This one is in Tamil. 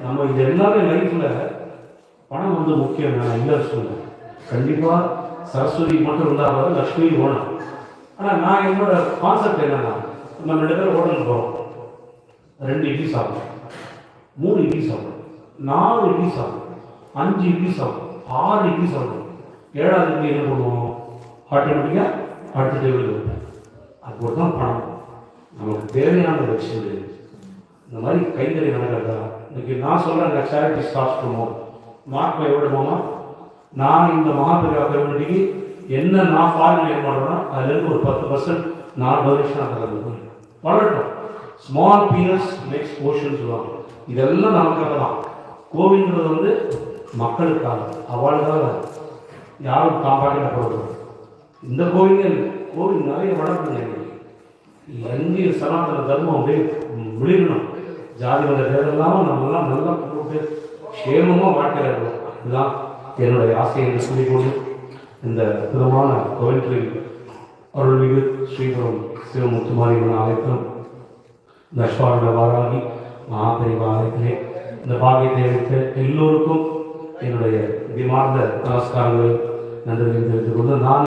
நம்ம இது எல்லாமே லைஃப்பில் பணம் வந்து முக்கியம். நான் இல்லை சொல்லுவேன், கண்டிப்பாக சரஸ்வதி மட்டும் இருந்தால் லக்ஷ்மி ஓணும். ஆனால் நான் என்னோட கான்செப்ட் என்னென்னா, நம்ம 2 பேரும் ஹோட்டலுக்கு போகிறோம், 2 இட்லி சாப்பிடும், 3 இட்லி சாப்பிடும், 4 இட்லி சாப்பிடும், 5 இட்லி சாப்பிடும், 6 இட்லி சாப்பிடும், 7வது இட்லி என்ன பண்ணுவோம்? ஆட்டோமேட்டிக்காக அடுத்த டேபிள் வைப்போம். அது தான் பணம். நமக்கு தேவையான வச்சுது இந்த மாதிரி கைத்தறி நடக்கிறதா. இன்னைக்கு நான் சொல்கிறேங்க, சேரிட்டி ஸ்டார்ட் பண்ணுவோம். மார்க் மை வேர்டு மாமா, நான் இந்த மகாபெரியா கம்யூனிட்டிக்கு என்ன நான் ஃபாரின் ஏன் பண்ணுறேன்னா, அதுலேருந்து ஒரு 10% நான் டொனேஷன் அதை வளரட்டும். ஸ்மால் பீனஸ் மேக்ஸ் போர்ஷன் சொல்லுவாங்க. இதெல்லாம் நமக்காக தான். கோவில்ன்றது வந்து மக்களுக்காக, அவளுக்காக, யாரும் காப்பாற்ற போகிறது. இந்த கோவில் நிறைய வளர்ப்புங்க. இந்திய சனாதன தர்மம் அப்படியே விழிக்கணும். ஜாதி வந்த பேரெல்லாம் நம்மெல்லாம் நல்லா போட்டு சேமமாக வாழ்க்கையில் இருக்கணும். இதுதான் என்னுடைய ஆசை என்று சொல்லிக்கொண்டு இந்த அற்புதமான கோவில்கள் அருள்மிகு ஸ்ரீபுரம் சிவமுத்துமாரியம்மன் ஆலயத்திலும் இந்த அஸ்வாரண வாராகி மகாபெரிவா ஆலயத்திலே இந்த பாக்கியத்தை அளித்த எல்லோருக்கும் என்னுடைய திமார்ந்த நமஸ்காரங்களை நன்றி தெரிவித்துக் கொண்டு நான்